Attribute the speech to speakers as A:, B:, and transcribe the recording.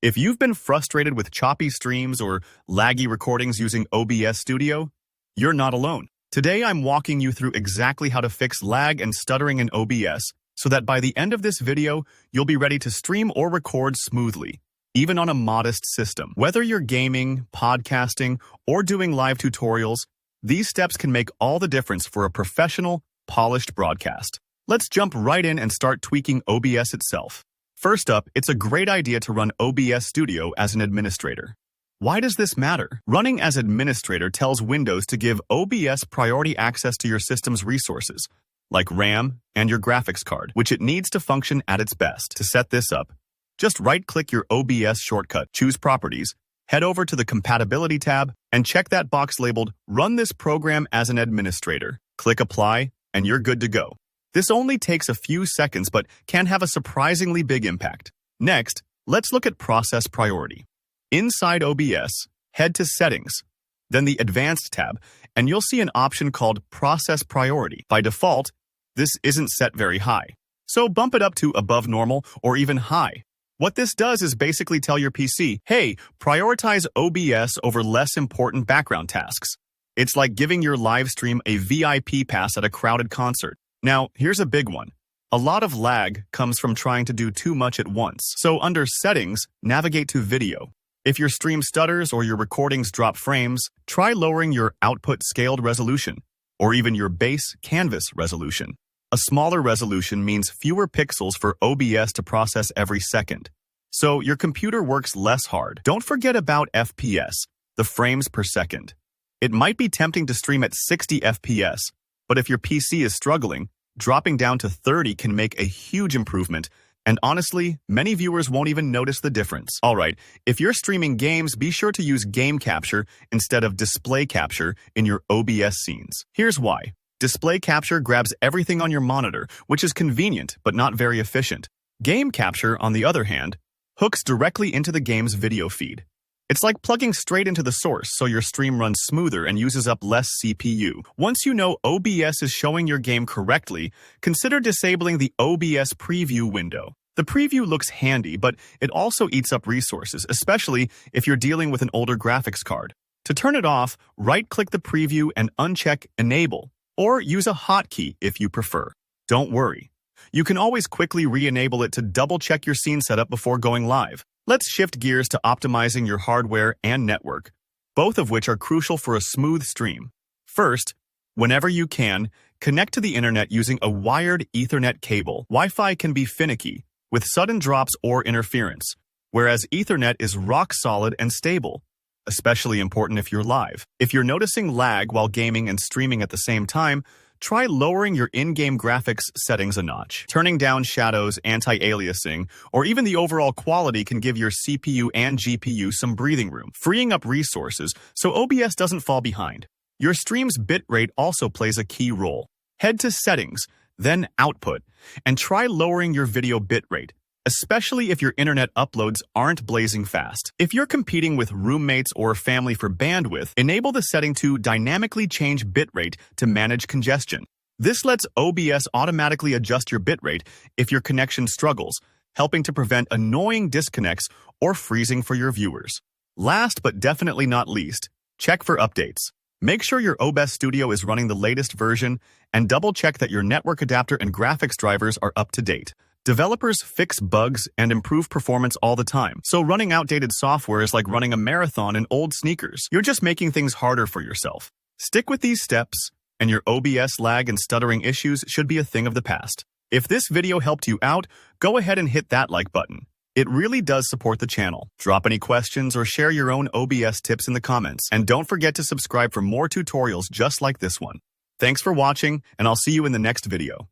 A: If you've been frustrated with choppy streams or laggy recordings using OBS Studio, you're not alone. Today I'm walking you through exactly how to fix lag and stuttering in OBS so that by the end of this video, you'll be ready to stream or record smoothly, even on a modest system. Whether you're gaming, podcasting, or doing live tutorials, these steps can make all the difference for a professional, polished broadcast. Let's jump right in and start tweaking OBS itself. First up, it's a great idea to run OBS Studio as an administrator. Why does this matter? Running as administrator tells Windows to give OBS priority access to your system's resources, like RAM and your graphics card, which it needs to function at its best. To set this up, just right-click your OBS shortcut, choose Properties, head over to the Compatibility tab, and check that box labeled Run this program as an administrator. Click Apply, and you're good to go. This only takes a few seconds but can have a surprisingly big impact. Next, let's look at process priority. Inside OBS, head to Settings, then the Advanced tab, and you'll see an option called Process Priority. By default, this isn't set very high, so bump it up to above normal or even high. What this does is basically tell your PC, hey, prioritize OBS over less important background tasks. It's like giving your live stream a VIP pass at a crowded concert. Now, here's a big one. A lot of lag comes from trying to do too much at once. So under Settings, navigate to Video. If your stream stutters or your recordings drop frames, try lowering your output scaled resolution, or even your base canvas resolution. A smaller resolution means fewer pixels for OBS to process every second, so your computer works less hard. Don't forget about FPS, the frames per second. It might be tempting to stream at 60 FPS, but if your PC is struggling, dropping down to 30 can make a huge improvement, and honestly, many viewers won't even notice the difference. Alright, if you're streaming games, be sure to use game capture instead of display capture in your OBS scenes. Here's why. Display capture grabs everything on your monitor, which is convenient but not very efficient. Game capture, on the other hand, hooks directly into the game's video feed. It's like plugging straight into the source so your stream runs smoother and uses up less CPU. Once you know OBS is showing your game correctly, consider disabling the OBS preview window. The preview looks handy, but it also eats up resources, especially if you're dealing with an older graphics card. To turn it off, right-click the preview and uncheck Enable, or use a hotkey if you prefer. Don't worry. You can always quickly re-enable it to double-check your scene setup before going live. Let's shift gears to optimizing your hardware and network, both of which are crucial for a smooth stream. First, whenever you can, connect to the internet using a wired Ethernet cable. Wi-Fi can be finicky, with sudden drops or interference, whereas Ethernet is rock solid and stable, especially important if you're live. If you're noticing lag while gaming and streaming at the same time, try lowering your in-game graphics settings a notch. Turning down shadows, anti-aliasing, or even the overall quality can give your CPU and GPU some breathing room, freeing up resources so OBS doesn't fall behind. Your stream's bitrate also plays a key role. Head to Settings, then Output, and try lowering your video bitrate, especially if your internet uploads aren't blazing fast. If you're competing with roommates or family for bandwidth, enable the setting to dynamically change bitrate to manage congestion. This lets OBS automatically adjust your bitrate if your connection struggles, helping to prevent annoying disconnects or freezing for your viewers. Last but definitely not least, check for updates. Make sure your OBS Studio is running the latest version and double-check that your network adapter and graphics drivers are up to date. Developers fix bugs and improve performance all the time, so running outdated software is like running a marathon in old sneakers. You're just making things harder for yourself. Stick with these steps, and your OBS lag and stuttering issues should be a thing of the past. If this video helped you out, go ahead and hit that like button. It really does support the channel. Drop any questions or share your own OBS tips in the comments, and don't forget to subscribe for more tutorials just like this one. Thanks for watching, and I'll see you in the next video.